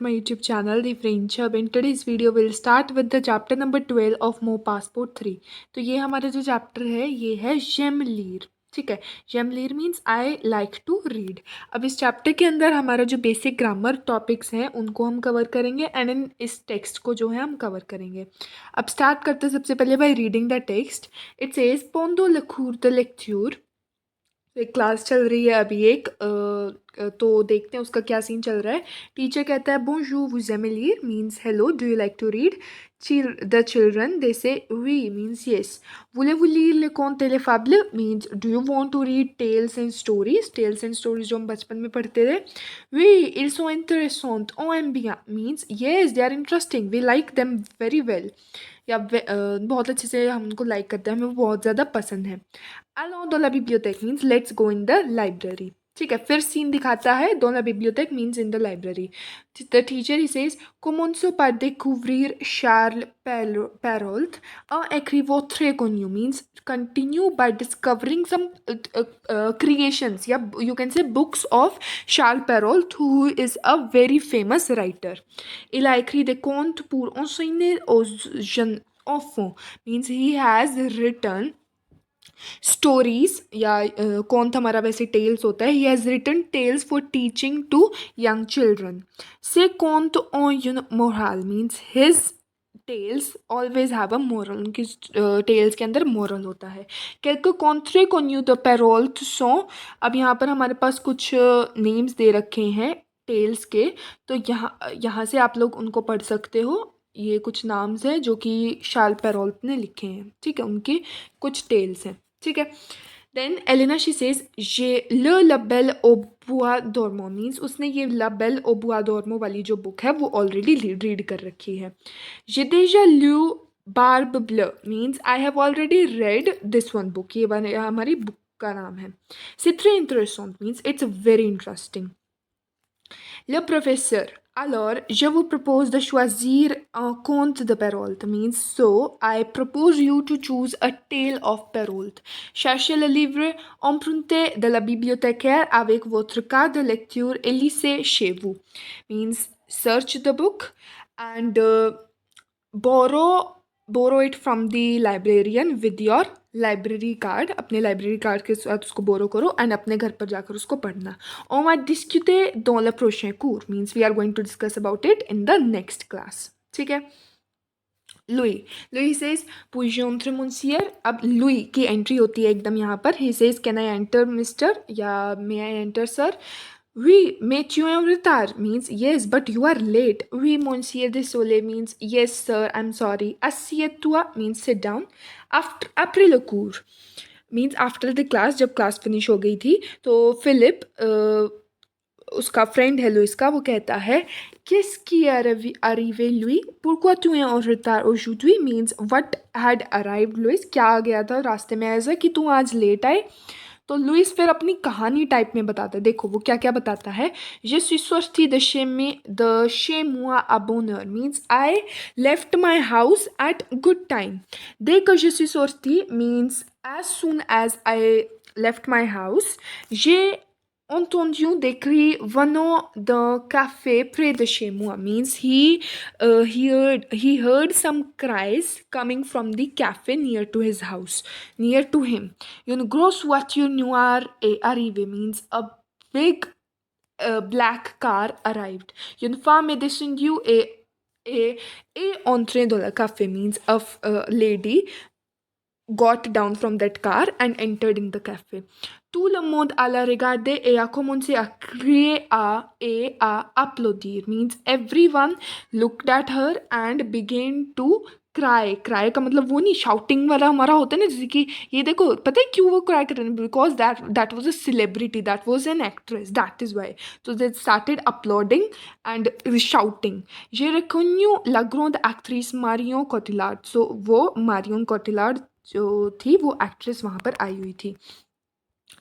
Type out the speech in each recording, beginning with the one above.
My YouTube channel, The French Hub. In today's video, we'll start with the chapter number 12 of Mo Passport 3. तो ये हमारा जो chapter है ये है जेम लीर. ठीक है. जेम लीर means I like to read. अब इस चैप्टर के अंदर हमारा जो बेसिक ग्रामर टॉपिक्स हैं उनको हम कवर करेंगे एंड इन इस टेक्स्ट को जो है हम कवर करेंगे. अब स्टार्ट करते हैं सबसे पहले by reading the text. It says पोंदो लखूर द लेक्चर. एक क्लास चल रही है अभी एक तो देखते हैं उसका क्या सीन चल रहा है. टीचर कहता है bonjour vous aimez lire means hello, do you like to read. The children they say oui means yes. Voulez-vous lire les contes et les fables means do you want to read tales and stories. Tales and stories जो हम बचपन में पढ़ते थे. Oui ils sont intéressants, on aime bien means yes they are interesting, we like them very well. या बहुत अच्छे से हम उनको लाइक करते हैं, हमें वो बहुत ज़्यादा पसंद है. Allons dans la bibliothèque means let's go in the library. ठीक है. फिर सीन दिखाता है dans la bibliothèque means in the library. The teacher he says commençons par découvrir Charles Perrault, un écrivain très connu means continue by discovering some creations. Yeah, you can say books of Charles Perrault, who is a very famous writer. Il a écrit des contes pour enseigner aux jeunes enfants means he has written stories या कौन था हमारा वैसे tales होता है. He has written tales for teaching to young children. से कौन तो moral means his tales always have a moral. उनकी टेल्स के अंदर मोरल होता है. कैल्को कॉन्ट्रे कोन्यू द पेरोल्थ सो. अब यहाँ पर हमारे पास कुछ नेम्स दे रखे हैं टेल्स के, तो यहाँ से आप लोग उनको पढ़ सकते हो. ये कुछ नाम्स हैं जो कि शार्ल पेरोल्थ ने लिखे हैं. ठीक है, उनके कुछ टेल्स हैं. ठीक है. देन एलिना शी सेज जे ल लबेल ओ बुआ डोरमो मीन्स उसने ये लबेल ओ बुआ डोरमो वाली जो बुक है वो ऑलरेडी रीड कर रखी है. जे déjà lu बार्ब ब्ल means I have already read this one book. ये हमारी बुक का नाम है. c'est très intéressant means it's very interesting. Le professeur. Alors, je vous propose de choisir un conte de Perrault. Means, so, I propose you to choose a tale of Perrault. Cherchez le livre, empruntez de la bibliothécaire avec votre carte de lecture et lisez chez vous. Means, search the book and borrow it from the librarian with your library card. अपने library card के साथ उसको बोरो करो and अपने घर पर जाकर उसको पढ़ना. On va discuter dans le prochain cours means we are going to discuss about it in the next class. ठीक है. Louis says puis-je entrer monsieur. अब Louis की एंट्री होती है एकदम यहाँ पर. He says can I enter mister या may I enter sir. Oui, mais tu es en retard means yes, but you are late. Oui, monsieur désolé means yes, sir, I'm sorry. Assieds-toi means sit down. Après le cours means after the class. जब class finish हो गई थी तो Philip उसका friend है Louis का, वो कहता है qu'est-ce qui est arrivé lui? Pourquoi tu es en retard aujourd'hui means what had arrived Louis. क्या आ गया था रास्ते में ऐसा कि तू आज लेट आए. तो लुइस फिर अपनी कहानी टाइप में बताता है. देखो वो क्या क्या बताता है. Je suis sorti de chez moi à bonne heure means I left my house at good time. Dès que je suis sorti means as soon as I left my house, j'ai entendu des cris venant d'un café près de chez moi means he heard some cries coming from the cafe near to his house, near to him. Une grosse voiture noire est arrivée means a big black car arrived. Une femme est descendue et entrée dans le café means a lady got down from that car and entered in the cafe. Tout le monde alla regarder et a commencé à crier et à applaudir means everyone looked at her and began to cry. Cry का मतलब वो नहीं shouting वाला हमारा होता है ना, जैसे कि ये देखो पता है क्यों वो क्राई कर रहे हैं, because that was a celebrity, that was an actress, that is why. तो they started uploading and shouting. j'ai reconnu la grande actrice Marion Cotillard. So वो मारियन कोटिलार्ड जो थी वो एक्ट्रेस वहाँ पर आई हुई थी.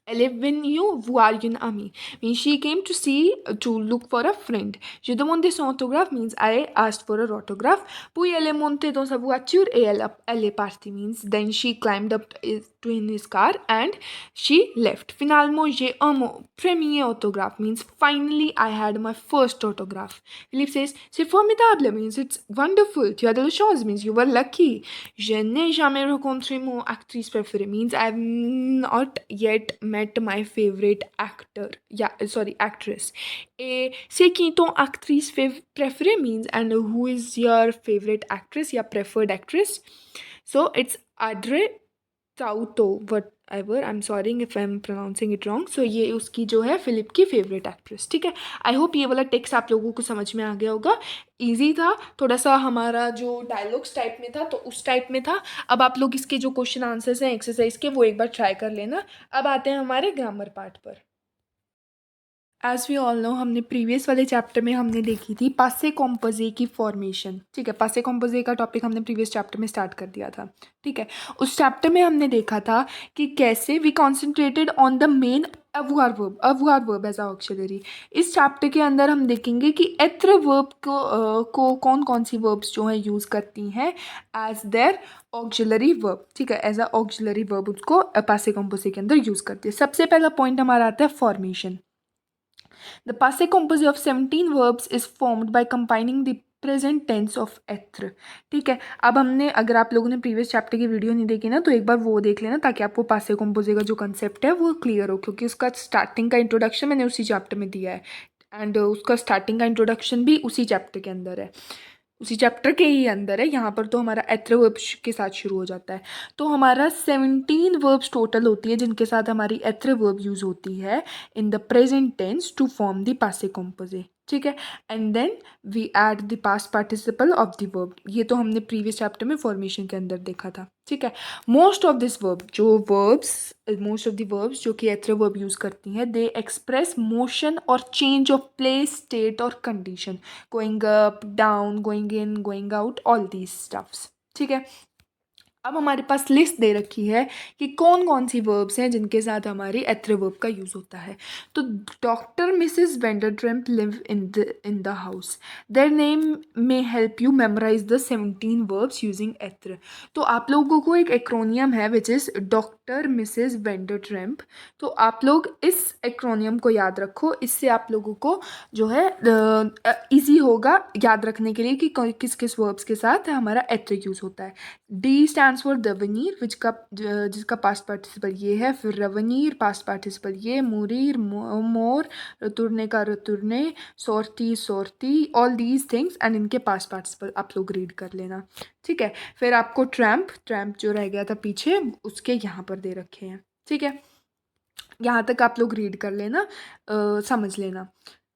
Elle est venue voir une amie. Means she came to see to look for a friend. Je demandais son autographe means I asked for her autograph. Puis elle est montée dans sa voiture et elle est partie means then she climbed up to in his car and she left. Finalement j'ai un premier autographe means finally I had my first autograph. Philippe says c'est formidable means it's wonderful. Tu as de la chance means you were lucky. Je n'ai jamais rencontré mon actrice préférée means I've not yet met my favorite actor. Yeah, sorry, actress. Et c'est qui ton actrice préférée means and who is your favorite actress या preferred actress? So it's Audrey Tautou, whatever. I'm sorry if I'm pronouncing it wrong. So ये उसकी जो है Philip की favourite actress. ठीक है. I hope ये वाला टेक्स्ट आप लोगों को समझ में आ गया होगा. ईजी था, थोड़ा सा हमारा जो डायलॉग्स टाइप में था तो उस टाइप में था. अब आप लोग इसके जो क्वेश्चन आंसर्स हैं एक्सरसाइज के वो एक बार ट्राई कर लेना. अब आते हैं हमारे ग्रामर पार्ट पर. एज वी ऑल नो हमने प्रीवियस वाले चैप्टर में हमने देखी थी पासे कॉम्पोजे की फॉर्मेशन. ठीक है, पासे कॉम्पोजे का टॉपिक हमने प्रीवियस चैप्टर में स्टार्ट कर दिया था. ठीक है, उस चैप्टर में हमने देखा था कि कैसे we concentrated on the main अवुआर वर्ब एज ऑक्सिलरी. इस चैप्टर के अंदर हम देखेंगे कि एत्र वर्ब को कौन कौन सी वर्ब्स जो है यूज़ करती हैं एज देयर ऑक्सिलरी वर्ब. ठीक है, एज अ ऑक्सिलरी वर्ब उसको पासे कॉम्पोजे के अंदर यूज़ करती है. सबसे पहला पॉइंट हमारा आता है formation. The passive composite of 17 verbs is formed by combining the present tense of एत्र. ठीक है, अब हमने अगर आप लोगों ने प्रीवियस चैप्टर की वीडियो नहीं देखी ना तो एक बार वो देख लेना ताकि आपको पासे कॉम्पोजे का जो कंसेप्ट है वो क्लियर हो, क्योंकि उसका स्टार्टिंग का इंट्रोडक्शन मैंने उसी चैप्टर में दिया है एंड उसका स्टार्टिंग का इंट्रोडक्शन भी उसी चैप्टर के अंदर है, उसी चैप्टर के ही अंदर है. यहाँ पर तो हमारा एत्र वर्ब के साथ शुरू हो जाता है. तो हमारा 17 वर्ब्स टोटल होती है जिनके साथ हमारी एत्र वर्ब यूज़ होती है in the present tense to form the पासे कॉम्पोजे. ठीक है, and then we add the past participle of the verb. ये तो हमने प्रीवियस चैप्टर में फॉर्मेशन के अंदर देखा था. ठीक है, मोस्ट ऑफ द वर्ब्स जो कि एत्र वर्ब यूज़ करती हैं दे एक्सप्रेस मोशन और चेंज ऑफ प्लेस, स्टेट और condition, going up, down, going in, going out, all these stuffs. ठीक है, अब हमारे पास लिस्ट दे रखी है कि कौन कौन सी वर्ब्स हैं जिनके साथ हमारी एत्र वर्ब का यूज़ होता है. तो doctor Mrs Vandertramp live in the house. Their name may help you memorise the 17 verbs using एत्र. तो आप लोगों को एक एक्रोनियम है which is doctor Mrs Vandertramp. तो आप लोग इस एक्रोनियम को याद रखो, इससे आप लोगों को जो है ईजी होगा याद रखने के लिए कि किस किस वर्ब्स के साथ हमारा एत्र यूज़ होता है. डी स्टैंड्स फॉर दवनीर जिसका पास्ट पार्टिसिपल ये है. फिर रवनीर पास्ट पार्टिसिपल ये. मुरीर मोर, रतुरने का रतुरने, सोरती, ऑल दीज थिंग्स एंड इनके पास्ट पार्टिसिपल आप लोग रीड कर लेना. ठीक है, फिर आपको ट्रैम्प जो रह गया था पीछे उसके यहाँ पर दे रखे हैं. ठीक है, यहाँ तक आप लोग रीड कर लेना, समझ लेना.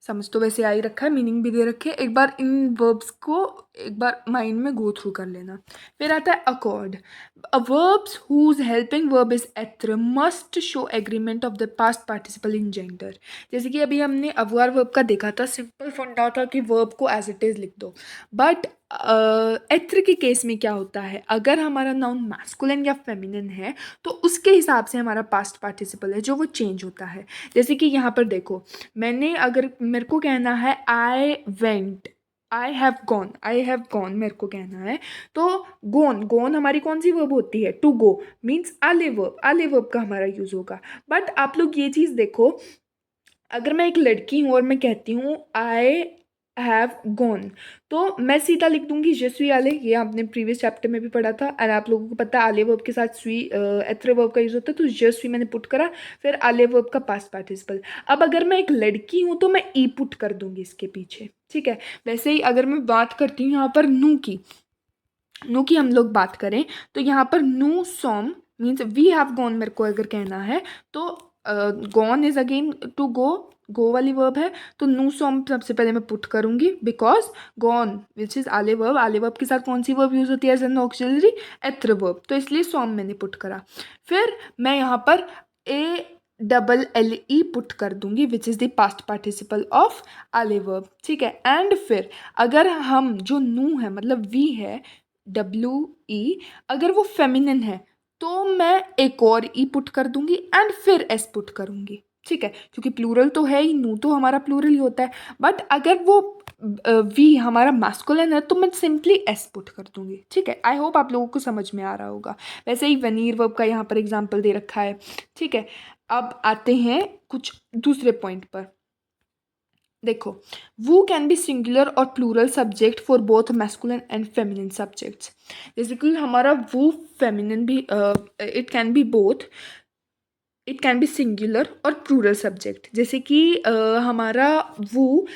समझ तो वैसे आ ही रखा है, मीनिंग भी दे रखे हैं. एक बार इन वर्ब्स को एक बार माइंड में गो थ्रू कर लेना. फिर आता है accord. Verbs whose helping verb is एत्र must show agreement of the past participle in gender. जैसे कि अभी हमने अवुआर वर्ब का देखा था, सिंपल फंडा था कि वर्ब को एज इट इज़ लिख दो. बट एत्र के केस में क्या होता है, अगर हमारा नाउन मैस्कुलिन या फेमिनिन है तो उसके हिसाब से हमारा पास्ट पार्टिसिपल है जो वो चेंज होता है. जैसे कि यहाँ पर देखो, अगर मेरे को कहना है I went, I have gone मेरे को कहना है, तो गोन हमारी कौन सी वर्ब होती है, टू गो मीन्स आले वर्ब का हमारा यूज़ होगा. बट आप लोग ये चीज़ देखो, अगर मैं एक लड़की हूँ और मैं कहती हूँ आई हैव गॉन तो मैं सीधा लिख दूंगी je suis allée. ये आपने प्रीवियस चैप्टर में भी पढ़ा था और आप लोगों को पता है आले वर्ब के साथ suis एत्र वर्ब का यूज़ होता है. तो je suis मैंने पुट करा, फिर आले वर्ब का पास्ट पार्टिसिपल. अब अगर मैं एक लड़की हूँ तो मैं ई पुट कर दूंगी इसके पीछे. ठीक है, वैसे ही अगर मैं बात करती हूँ यहाँ पर नू की हम लोग बात करें तो यहाँ पर नू सॉम मीन्स वी हैव गॉन मेरे को अगर कहना है तो gone is again to go वाली वर्ब है. तो नू सॉम सबसे पहले मैं पुट करूंगी बिकॉज गॉन विच इज़ आले वर्ब के साथ कौन सी वर्ब यूज़ होती है एज एन ऑक्सिलरी, एत्र वर्ब. तो इसलिए सॉम मैंने पुट करा. फिर मैं यहाँ पर ALLE पुट कर दूंगी which is the past participle of आले वर्ब. ठीक है, एंड फिर अगर हम जो नू है मतलब वी है WE, अगर वो फेमिनिन है तो मैं एक और ई पुट कर दूंगी एंड फिर एस पुट करूंगी, ठीक है, क्योंकि प्लूरल तो है ही, नू तो हमारा प्लूरल ही होता है। बट अगर वो वी हमारा मैस्कुलिन है तो मैं सिंपली एस पुट कर दूंगी, ठीक है। आई होप आप लोगों को समझ में आ रहा होगा। वैसे ही वेनीर वर्ब का यहाँ पर एग्जाम्पल दे रखा है, ठीक है। अब आते हैं कुछ दूसरे पॉइंट पर। देखो, वो कैन बी सिंगुलर और plural subject for both masculine and feminine subjects. जैसे कि हमारा वो फेमिनिन भी, इट कैन बी सिंगुलर और प्लूरल सब्जेक्ट। जैसे कि हमारा वो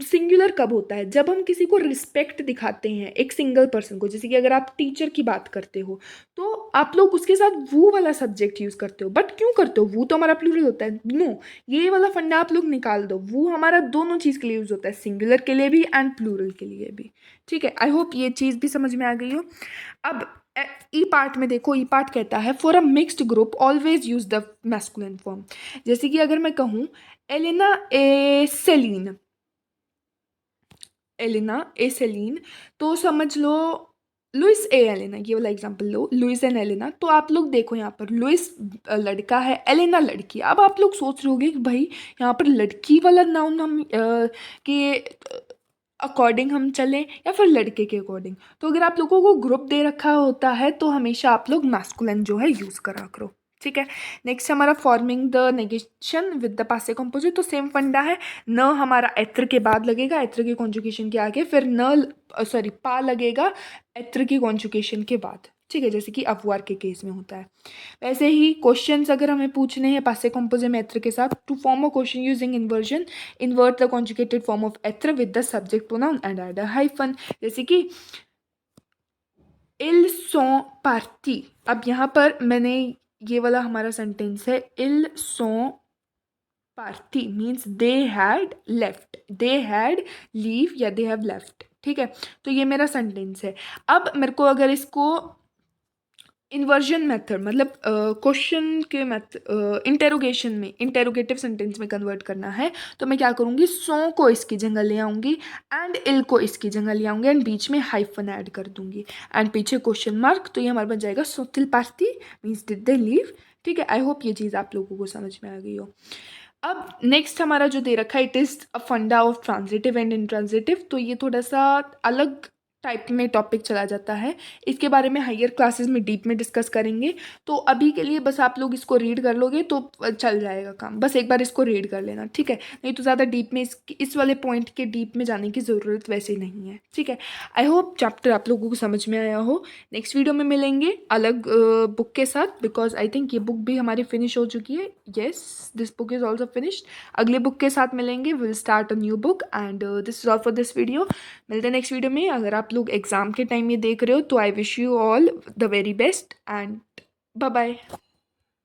सिंगुलर कब होता है, जब हम किसी को रिस्पेक्ट दिखाते हैं, एक सिंगल पर्सन को। जैसे कि अगर आप टीचर की बात करते हो तो आप लोग उसके साथ वो वाला सब्जेक्ट यूज़ करते हो। बट क्यों करते हो, वो तो हमारा प्लूरल होता है। नो, ये वाला फंडा आप लोग निकाल दो। वो हमारा दोनों चीज़ के लिए यूज़ होता है, सिंगुलर के लिए भी एंड प्लूरल के लिए भी, ठीक है। आई होप ये चीज़ भी समझ में आ गई हो। अब ई पार्ट में देखो, ई पार्ट कहता है for a mixed group always use the masculine form. जैसे कि अगर मैं कहूँ एलिना ए सेलीन, एलिना ए सेलीन, तो समझ लो लुइस ए एलिना, ये वाला एग्जांपल लो, लुइस एंड एलिना। तो आप लोग देखो यहाँ पर लुइस लड़का है, एलिना लड़की। अब आप लोग सोच रहे होगे कि भाई यहाँ पर लड़की वाला नाउन हम के अकॉर्डिंग हम चलें या फिर लड़के के अकॉर्डिंग। तो अगर आप लोगों को ग्रुप दे रखा होता है तो हमेशा आप लोग मैस्कुलिन जो है यूज़ करा करो, ठीक है। नेक्स्ट हमारा forming the negation with the पासे कंपोजिट। तो सेम फंडा है, न हमारा एत्र के बाद लगेगा, एत्र के कॉन्जुगेशन के आगे, फिर पा लगेगा एत्र की कॉन्जुगेशन के बाद, ठीक है, जैसे कि अपवार के केस में होता है। वैसे ही क्वेश्चंस अगर हमें पूछने हैं पासे कंपोजिट में एत्र के साथ, to form a question using inversion, invert the conjugated form of एत्र with the subject pronoun and add a hyphen. जैसे कि इल सॉ पार्टी। अब यहाँ पर मैंने ये वाला हमारा सेंटेंस है, इल सॉ पार्टी means they had left, they had leave या दे हैव लेफ्ट, ठीक है। तो ये मेरा सेंटेंस है। अब मेरे को अगर इसको इन्वर्जन मेथड मतलब क्वेश्चन के इंटेरोगेशन में, इंटेरोगेटिव सेंटेंस में कन्वर्ट करना है, तो मैं क्या करूँगी, सो को इसकी जगह ले आऊँगी एंड इल को इसकी जगह ले आऊँगी एंड बीच में हाइफन ऐड कर दूँगी एंड पीछे क्वेश्चन मार्क। तो ये हमारा बन जाएगा सो तिल party means did they leave, ठीक है। आई होप ये चीज़ आप लोगों को समझ में आ गई हो। अब नेक्स्ट हमारा जो दे रखा है, इट इज़ अ फंडा ऑफ ट्रांजिटिव एंड इंट्रांजिटिव। तो ये थोड़ा सा अलग टाइप में टॉपिक चला जाता है, इसके बारे में हायर क्लासेस में डीप में डिस्कस करेंगे। तो अभी के लिए बस आप लोग इसको रीड कर लोगे तो चल जाएगा काम, बस एक बार इसको रीड कर लेना, ठीक है। नहीं तो ज़्यादा डीप में इस वाले पॉइंट के डीप में जाने की ज़रूरत वैसे नहीं है, ठीक है। आई होप चैप्टर आप लोगों को समझ में आया हो। नेक्स्ट वीडियो में मिलेंगे अलग बुक के साथ, बिकॉज आई थिंक ये बुक भी हमारी फिनिश हो चुकी है। Yes, this book is also finished. अगले बुक के साथ मिलेंगे, will start a new book and this is all for this video. मिलते हैं नेक्स्ट वीडियो में। अगर आप लोग एग्जाम के टाइम ये देख रहे हो तो I wish you all the very best and bye bye.